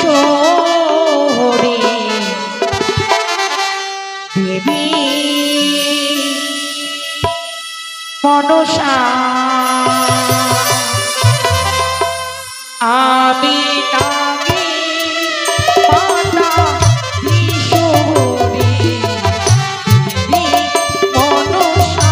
বিশ্বহরি দেবী মনসা আমি নাগী মাতা বিশ্বহরি দেবী মনসা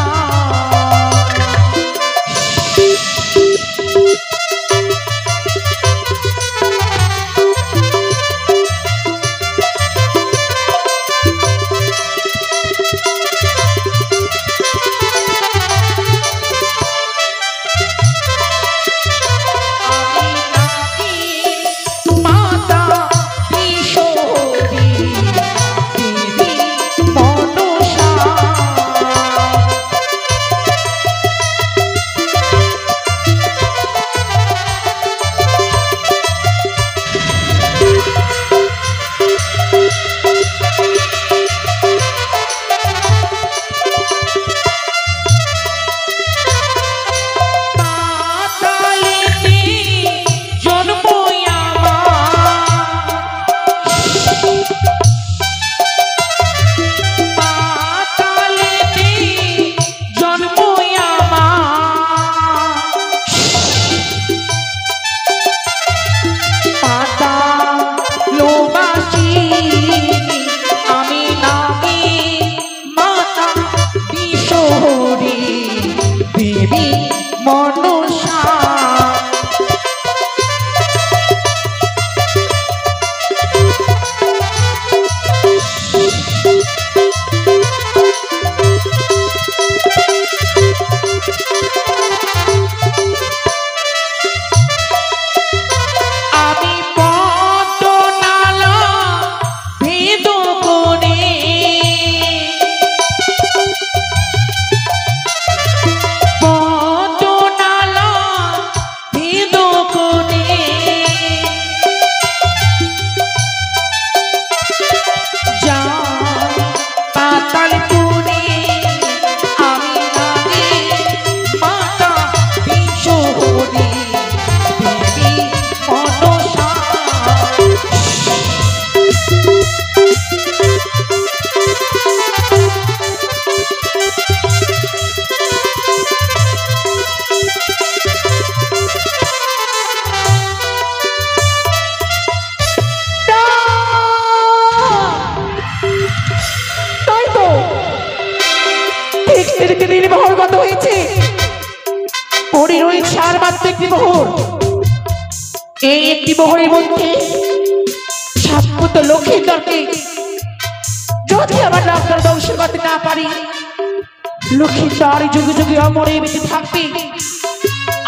লক্ষ্মীদার যুগে যুগে অমরে বেঁচে থাকবে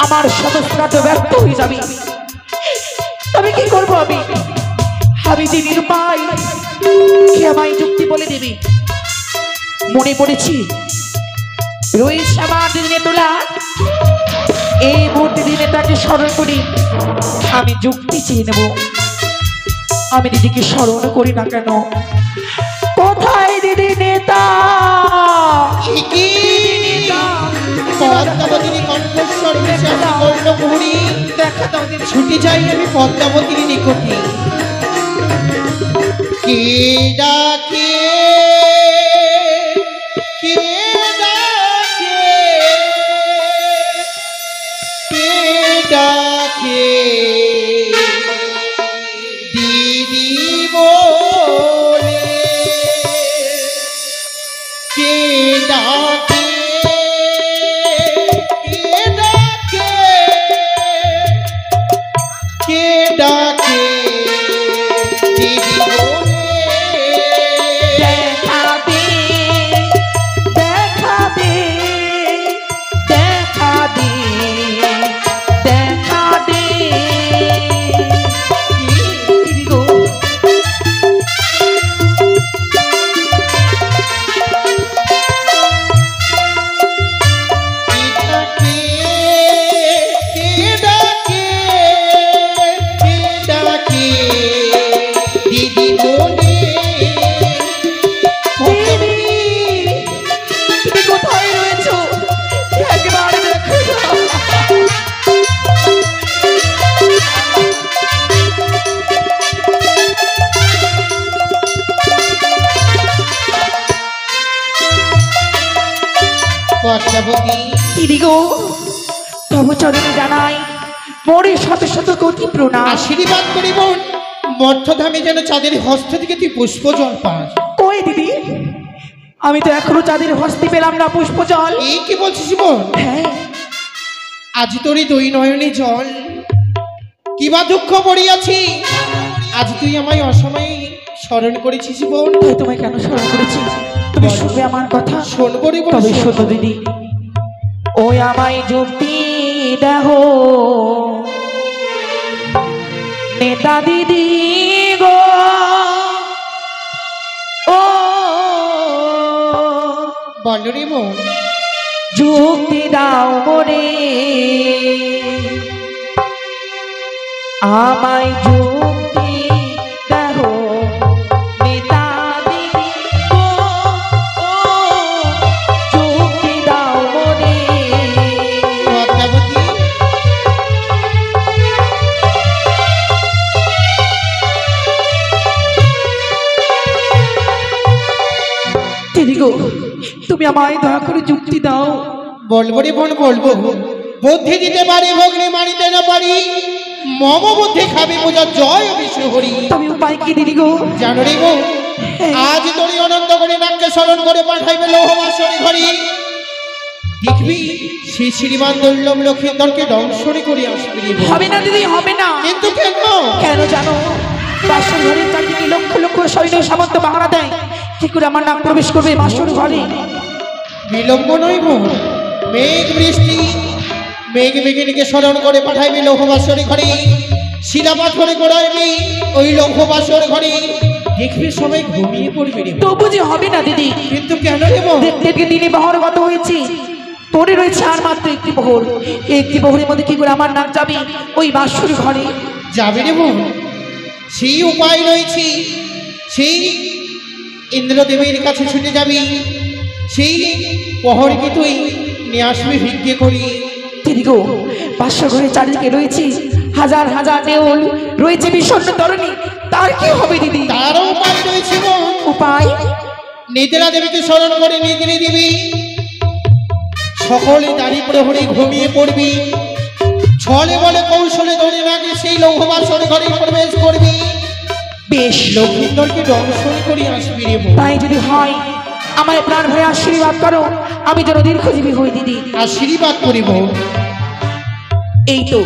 আমার সমস্ত কাজ ব্যর্থ হয়ে যাবে। তবে কি করবো আমি? আমি যে নিরুপায়, কে আমায় যুক্তি বলে দেবে? মনে পড়েছি রোহিত শ্যামার দিনে তোলা এই মুহূর্তে দিনে তাকে স্মরণ করি, আমি যুক্তি চেয়ে নেব। আমি দিদিকে স্মরণ করি না কেন? কোথায় দিদি নেতা? ছুটি যাই আমি পদ্মাবতীর নিকটে। কে ডাকে কে ডাকে কে ডাকে দিদি বলে কে ডাকে কে ডাকে কে ডাকে পদ্মাবতী দিদি গো তবু চরণে জানাই মোরে শত শত কোটি প্রণাম। আশীর্বাদ করি বোন, মধ্যধামে যেন চাঁদের হস্ত থেকে তুই পুষ্প জল পাস। কই দিদি, আমি তো এখনো চাঁদের হস্তে পেলাম না পুষ্প জল। এই কি বলছিস বোন? হ্যাঁ, আজ তোরই দুই নয়নে জল, কিবা দুঃখ পড়িয়াছি, আজ তুই আমায় অসময়ে স্মরণ করেছিস বোন। তাই তোমায় কেন স্মরণ করেছি? তুমি বল। শুনবে আমার কথা? শোনবো রে বোন, তবে শোন। শোনো দিদি, ওই আমায় যুক্তি দেহ নেতা দিদি গো, ও বল রে বোন। যুক্তি দাও মোরে, আমায় যুক্তি দেহ নেতা দিদি গো, ও যুক্তি দাও মোরে। পদ্মাবতী দিদি গো, তুমি আমায় দয়া করে যুক্তি দাও। বলবো রে বোন, বলবো। বুদ্ধি দিতে পারি ভগ্নি মারিতে না পারি, মম বুদ্ধি খাবে বোঝা জয় বিষ্ণু হরি। তবে উপায় কি দিদি গো? জানো রে বোন, আজ তোরই অনন্ত করে নাককে স্মরণ করে পাঠাইবে লৌহবাসরি ঘরে। দেখবি শ্রী শ্রীমান দুর্লভ লক্ষ্মীধরকে দংশনী করে আসবে রে বোন। হবে না দিদি, হবে না। কিন্তু কেন? কেন জানো? বাসর ঘরের চারদিকে লক্ষ লক্ষ সৈন্য সামন্ত পাহারা দেয়, কি করে আমার নাক প্রবেশ করবে বাসর ঘরে? বিলম্ব নয় বোন, মেঘ বৃষ্টি, মেঘ মেঘিনীকে স্মরণ করে পাঠাইবি লৌহবাসরি ঘরে। শিলা পাথরে গড়াইবি ওই লৌহবাসর ঘরে। দেখবি সবাই ঘুমিয়ে পড়বি রে বোন। তবু যে হবে না দিদি। কিন্তু কেন রে বোন? দেখতে দিনে বহর গত হয়েছি, পড়ে রয়েছে আর মাত্র একটি বহর। এই একটি বহরের মধ্যে কি করে আমার নাক যাবে ওই বাসর ঘরে? যাবে রে বোন, সেই উপায় রয়েছে। সেই ইন্দ্রদেবের কাছে ছুটে যাবি, সেই পহরকে তুই নিয়ে আসবি ভিক্ষে করি। দিদি গো, বাসর ঘরের চারিদিকে রয়েছে হাজার হাজার নেউল, রয়েছে বিষণ্ণ তরণী, তার কি হবে দিদি? তারও উপায় রয়েছে বোন। উপায়? নিদ্রা দেবীকে স্মরণ করে নিদ্রে দিবি, সকলে দাঁড়ি প্রহরে ঘুমিয়ে পড়বি। ছলে বলে কৌশলে ধরে নাকি সেই লৌহবাসর ঘরে প্রবেশ করবি। বেশ, লক্ষ্মীধরকে দংশন করে আসবি রে বোন। তাই যদি হয় আমার প্রাণ ভরে আশীর্বাদ করো, আমি যেন দীর্ঘজীবী হই দিদি। আশীর্বাদ করিব। এই তো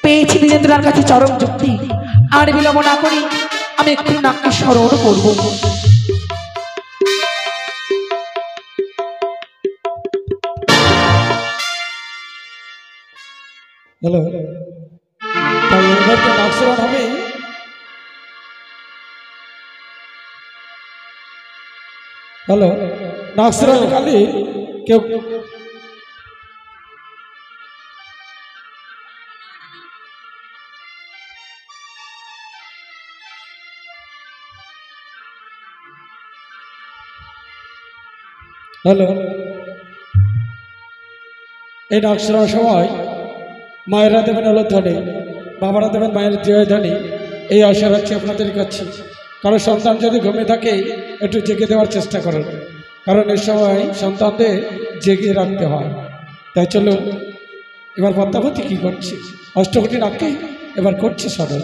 পেয়েছি দ্বিজেন্দ্রার কাছে চরম যুক্তি, আর বিলম্ব না করি আমি একটু নাককে স্মরণ করবো। হ্যালো, তাই এবার তো নাকসরণ হবে। হ্যালো, নাকসরণ খালি কেউ হ্যালো, এই নাকসরণ সময় মায়েরা দেবেন অলধ্বনি, বাবারা দেবেন মায়ের জয়ধ্বনি। এই আশা রাখছি আপনাদের কাছে। কারো সন্তান যদি ঘুমিয়ে থাকে একটু জেগে দেওয়ার চেষ্টা করুন, কারণ এই সময় সন্তানদের জেগে রাখতে হয়। তাই চলুন, এবার পদ্মাবতী কী করছে, অষ্টকোটি নাককে এবার করছে সদর।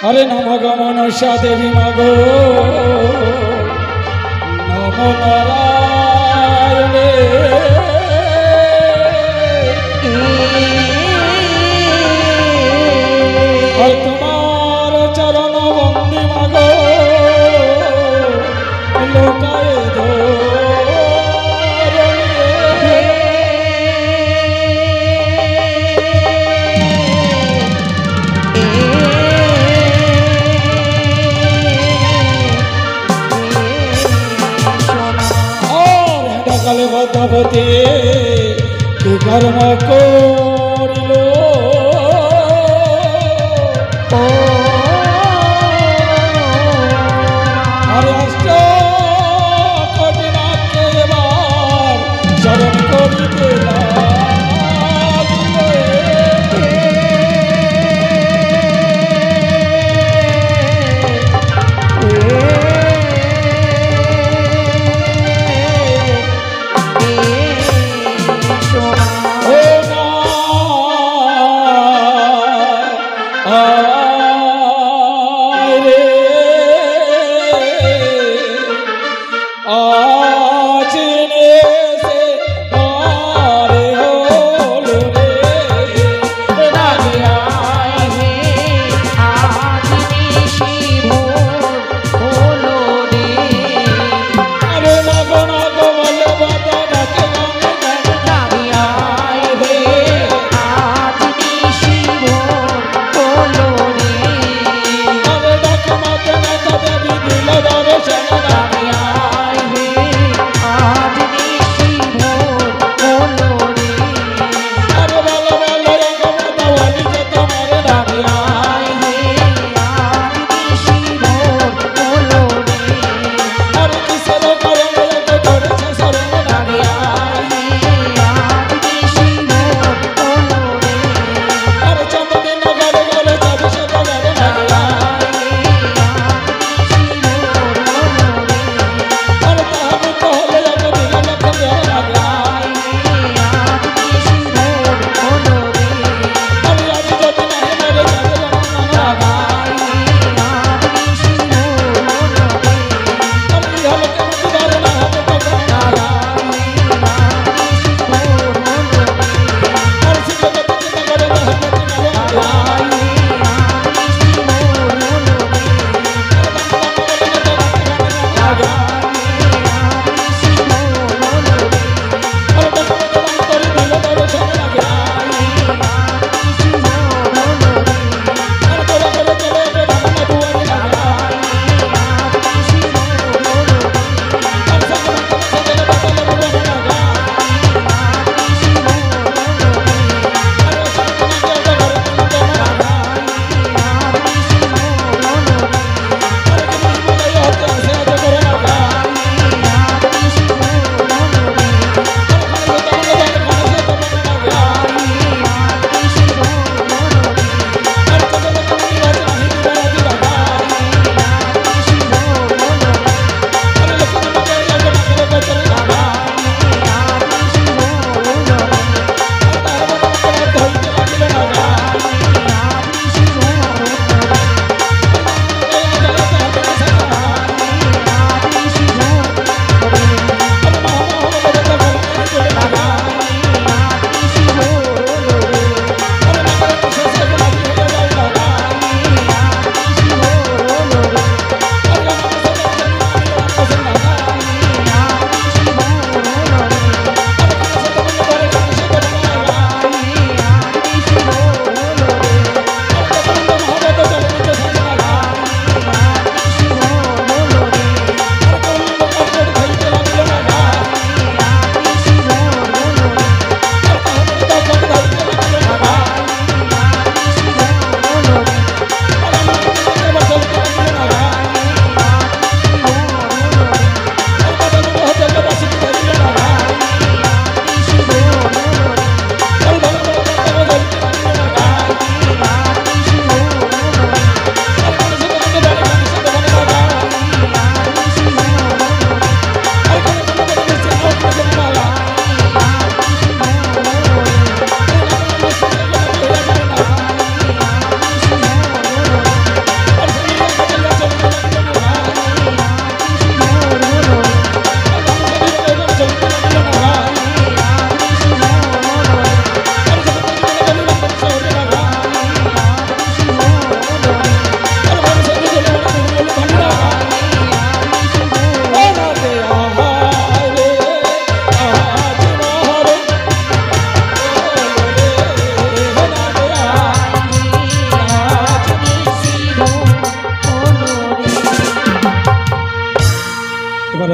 আরে নম গো মনসা দেবী মাগো, নম নারায়ণে। আর তোমার চরণ বন্দে মাগো, লোকায় কালে পদ্মাবতী কি কর্ম করিল, আর অষ্ট কোটি নাককে এবার চরণ করিতে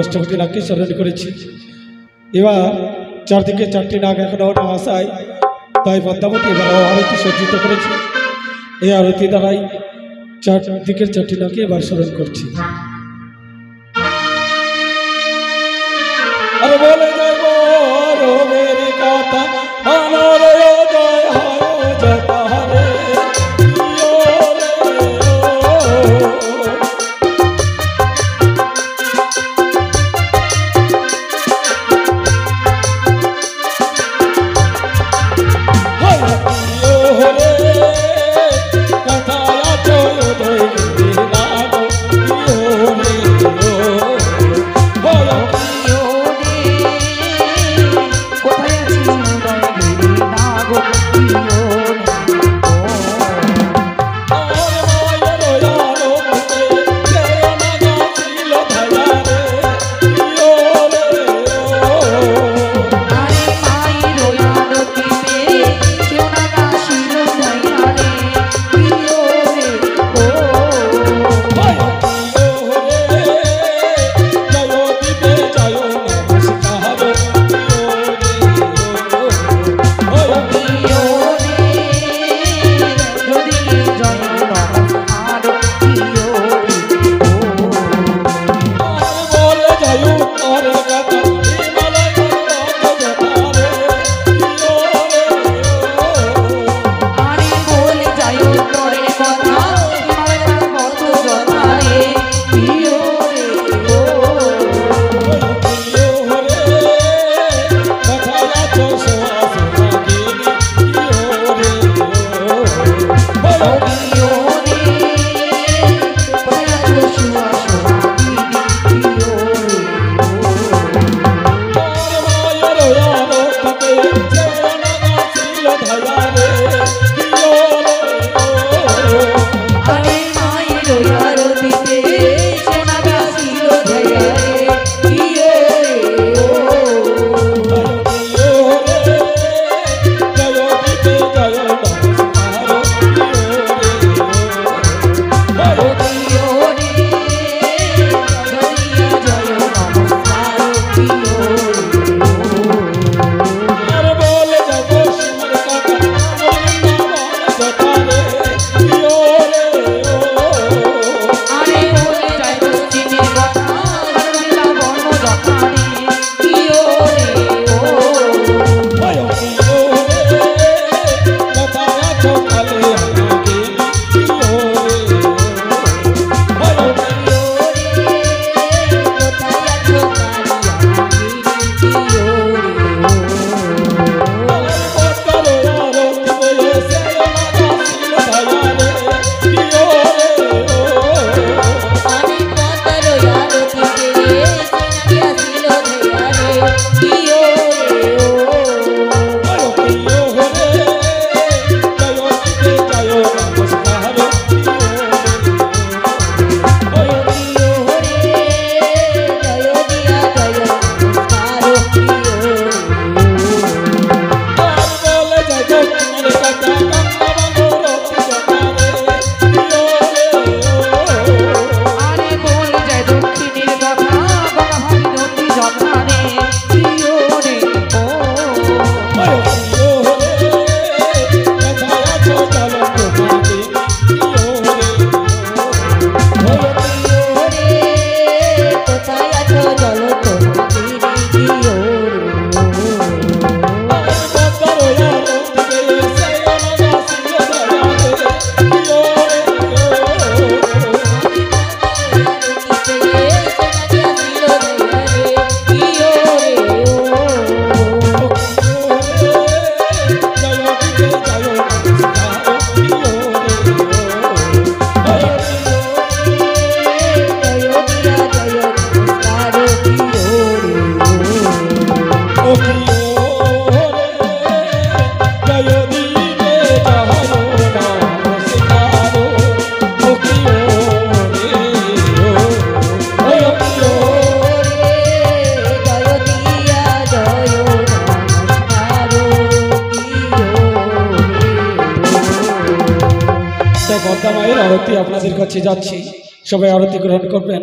অষ্টমটি নাগকে স্মরণ করেছি। এবার চারদিকে চারটি নাগ এখনও না আসায় তাই পদ্মাবতী এবার আরতি সজ্জিত করেছে। এই আরতি দ্বারাই চারদিকের চারটি নাগকে এবার স্মরণ করছি। আর বলে যাব রবের কথা অনরোদয় হয় যথারে পদ্মা মায়ের আরতি আপনাদের কাছে যাচ্ছি, সবাই আরতি গ্রহণ করবেন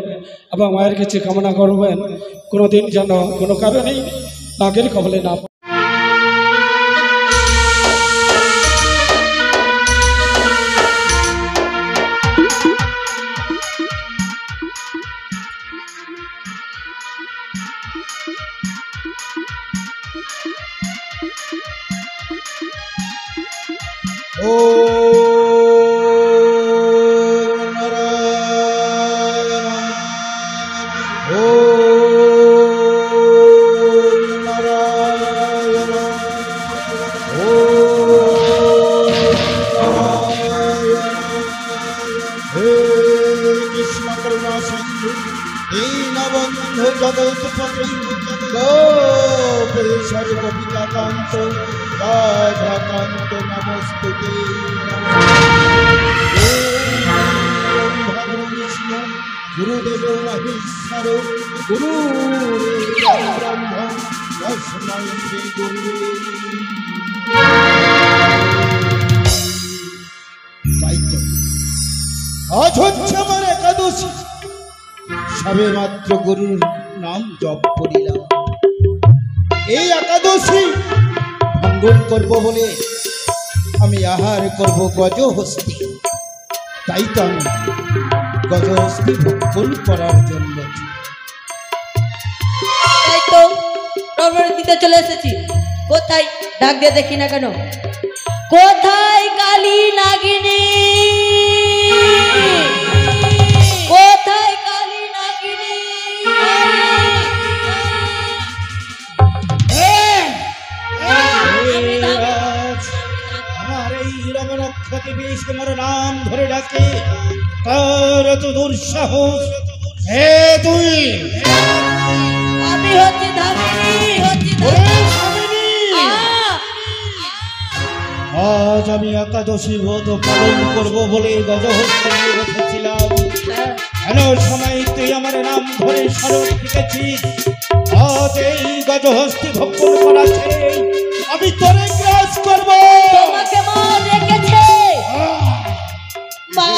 এবং মায়ের কাছে কামনা করবেন কোনোদিন যেন কোনো কারণেই নাগের কবলে না পড়ে। ও নারায়ণ, ও নারায়ণ, ও নারায়ণ। হে কৃষ্ণ করুণা সিন্ধু দীনবন্ধু জগৎপতি গোপেশ্বর গোপিকাকান্ত রাধাকান্ত নমস্তুতে। বিষ্ণু গুরুদেব মহেশ্বর গুরু ব্রহ্ম তস্মৈ শ্রী গুরুবে। তাই তো আজ হচ্ছে আমার একাদশী, সবে মাত্র গুরুর নাম জপ করিলাম। এই একাদশী ভঙ্গন করব বলে আমি আহার করব গজহস্তি। তাই তো আমি গজহস্তি ভক্ষণ করার জন্য তাই তো প্রভুর দিতে চলে এসেছি। কোথায় ডাক দিয়ে দেখি না কেন? কোথায় কালী নাগিনী? কোথায় কালী নাগিনী? আমার এই রমণক্ষতি বিষ তোমার নাম ধরে ডাকে, তার তো দুঃসাহস। হে তুই! আমি হচ্ছি ধামিনী, হচ্ছি ধামিনী। আজ আমি একাদশী ব্রত পালন করব বলে গজহস্তি নিয়ে রেখেছিলাম। কেন সময় তুই আমার নাম ধরে স্মরণ রেখেছিস? আজ এই গজহস্তি ভক্ষণ করা ছেড়ে আমি তোরে গ্রাস করব। তোমাকে মা রেখেছে। মা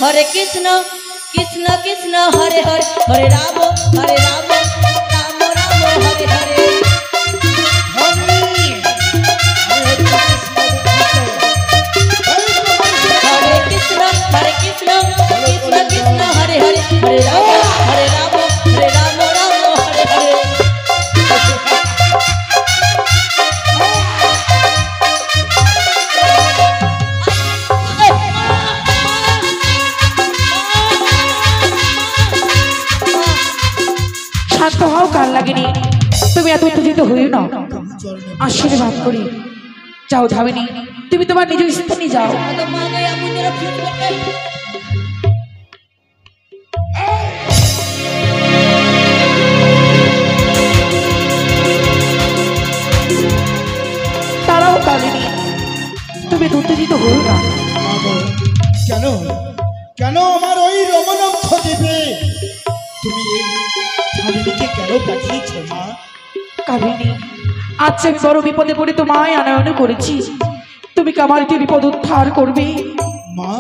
हरे कृष्ण कृष्ण कृष्ण हरे हरे, हरे राम राम राम हरे हरे। हरे कृष्ण कृष्ण कृष्ण हरे हरे, हरे राम राम राम हरे हरे। শান্ত হও কাল লাগেনি, তুমি এত উত্তেজিত হইও না। আশীর্বাদ করি, যাও ধামিনী, তুমি তোমার নিজ স্থানে যাও। তারাও কালিনী, তুমি উত্তেজিত হইও না। কেন কেন আমার ওই রমণক্ষ দেবে তুমি এই ধামিনীকে কেন পাঠিয়েছ মা? কালিনী, আজ আমি বড় বিপদে পড়ে তোমায় আনয়ন করেছি, তুমি কি আমার বিপদ উদ্ধার করবে? মা,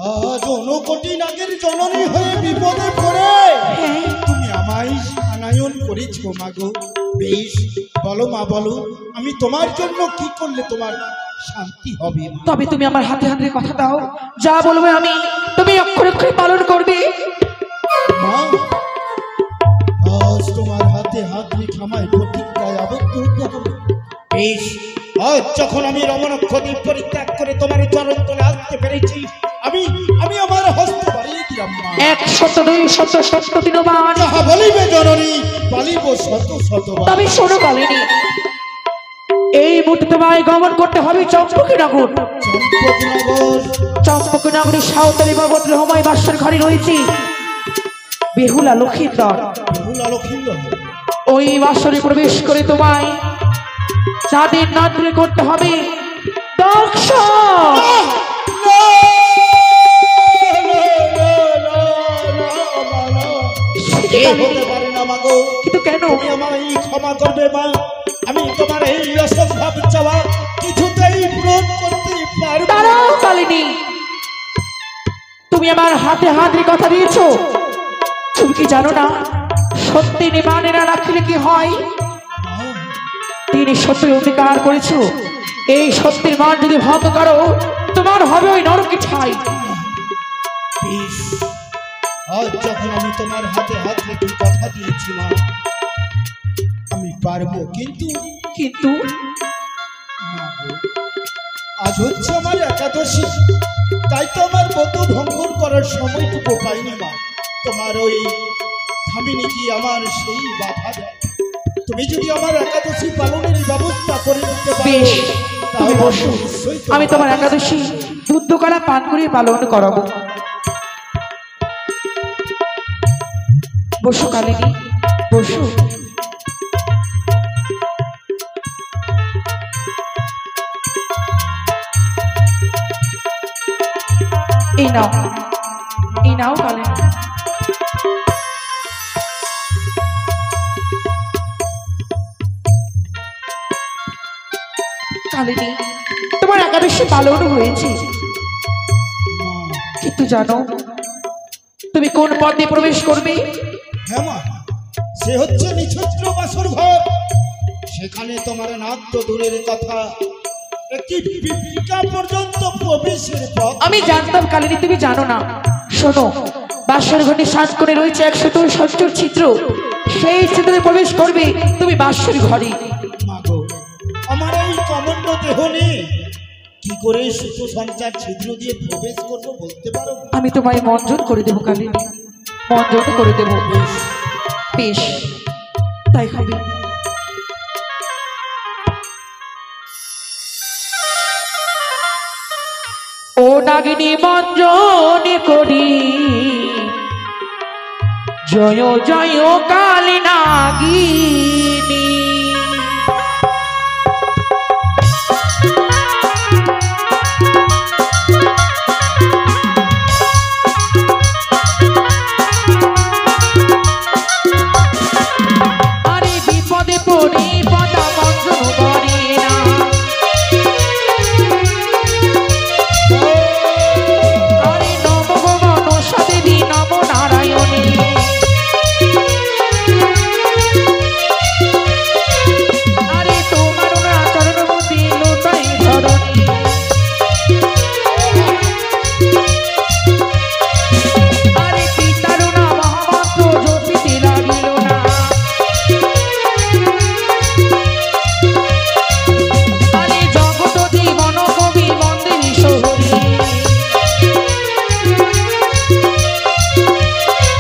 আজ অনকোটি নাগের জননী হয়ে বিপদে পড়ে তুমি আমায় আনয়ন করেছ মা গো। বেশ, বলো মা বলো, আমি তোমার জন্য কি করলে তোমার শান্তি হবে? তবে তুমি আমার হাতে হাতে কথা দাও, যা বলবে আমি তুমি অক্ষরে অক্ষরে পালন করবে। মা, আজ তোমার হাতে হাত রেখে আমায় প্রতিজ্ঞায় আবদ্ধ হতে হবে। বেশ, আজ যখন আমি রমণক্ষ দ্বীপ পরিত্যাগ করে তোমার চরণ তলে আসতে পেরেছি, আমি আমার হস্ত বাড়িয়ে আম্মা 100 দিনবার যাহা বলিবে জননী বলিব শত শতবার। তবে শোনো কালিনী, এই মুহূর্তে তোমায় গমন করতে হবে চম্পকনগর। চম্পকনগর চম্পকনগরের সাঁওতালি বাবদ রহমায় বাসর ঘরে রয়েছে বেহুলা লক্ষিন্দর। বেহুলা লক্ষিন্দর ওই বাসরে প্রবেশ করে তোমায় চাঁদের নাচলে করতে হবে দর্শন। হতে পারে না মাগো। কিন্তু কেন? তুমি আমায় ক্ষমা করবে মা, আমি তোমার এই অসম্ভব চাওয়া কিছুতেই পূরণ করতে পারবো না। দাঁড়াও কালিনী, তুমি আমার হাতে হাত রেখে কথা দিয়েছো। তুমি কি জানো না সত্যি নিমানে না রাখলে কি হয়? তিনি সত্যি অধিকার করেছো, এই সত্যের মান যদি ভঙ্গ করো তোমার হবে ওই নরকে ঠাই। বেশ, আজ যখন আমি তোমার হাতে হাত রেখে কথা দিয়েছি মা, আমি পারবো। কিন্তু কিন্তু মা গো, আজ হচ্ছে আমার একাদশী, তাই তো আমার ব্রত ভঙ্গন করার সময়টুকু পাইনি মা। তোমার ওই ধামিনী কি আমার সেই বাধা দেয়? তুমি যদি আমার একাদশী পালনের ব্যবস্থা করে দিতে পারো বেশ, তুমি তাহলে বসো, নিশ্চয়ই আমি তোমার একাদশী দুধ কলা পান করে পালন করাবো। বসো কালিনী, বসো। এই নাও, এই নাও কালিনী। কালিনী, তোমার একাদশী পালন হয়েছে, কিন্তু জানো তুমি কোন পথে প্রবেশ করবে? হ্যাঁ মা, সে হচ্ছে নিছত্র বাসর ঘর। সেখানে তোমার নাক তো দূরের কথা, একটি পিপিলিকা পর্যন্ত প্রবেশের পথ। আমি জানতাম কালিনী তুমি জানো না। শোনো, বাসর ঘরে সাজ করে রয়েছে 170 ছিদ্র, সেই ছিদ্রে প্রবেশ করবে তুমি বাসর ঘরে। মাগো, আমার এই কমণ্ড দেহ নেই, কি করে সুখ সঞ্চার ছিদ্র দিয়ে প্রবেশ করবো বলতে পারো? আমি তোমায় মঞ্জন করে দেবো কালিনী, মঞ্জন করে দেবো। বেশ, তাই হবে। ও নাগিনী মঞ্জন করি, জয় জয় কালী নাগিনী। আরে বিপদে পড়ি পদা মঞ্জন করি না, আরে নম গো মনসা দেবী নম নারায়ণী। আরে তোমার না চরণ মতি লোটাই ধরণী। আরে পিতার না মহামন্ত্র জপিতে লাগিল না, আরে জগৎ জীবন কবি মন্দির শহরী।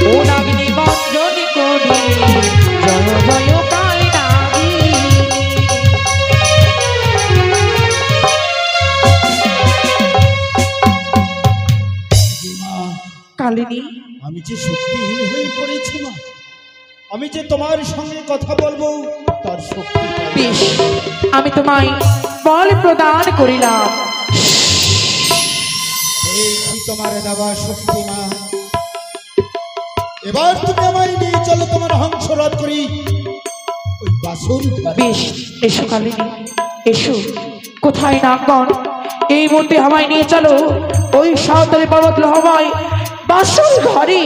ও নাগিনী মঞ্জন করি, জয় জয় কালী নাগিনী। মা, কালিনী, আমি যে শক্তিহীন হয়ে পড়েছি মা, আমি যে তোমার সঙ্গে কথা বলবো তার শক্তি পাই না। বেশ, আমি তোমায় বল প্রদান করিলাম। এই কি তোমার দেওয়া শক্তি মা? এবার তুমি আমায় নিয়ে চলো, তোমার হংস রদ করি ওই বাসর ঘরে। বেশ, এসো কালিনী, এসো। কোথায় নাগন? এই মুহূর্তে হাওয়ায় নিয়ে চলো ওই সাঁওতালি পর্বত লহমায় বাসর ঘরে।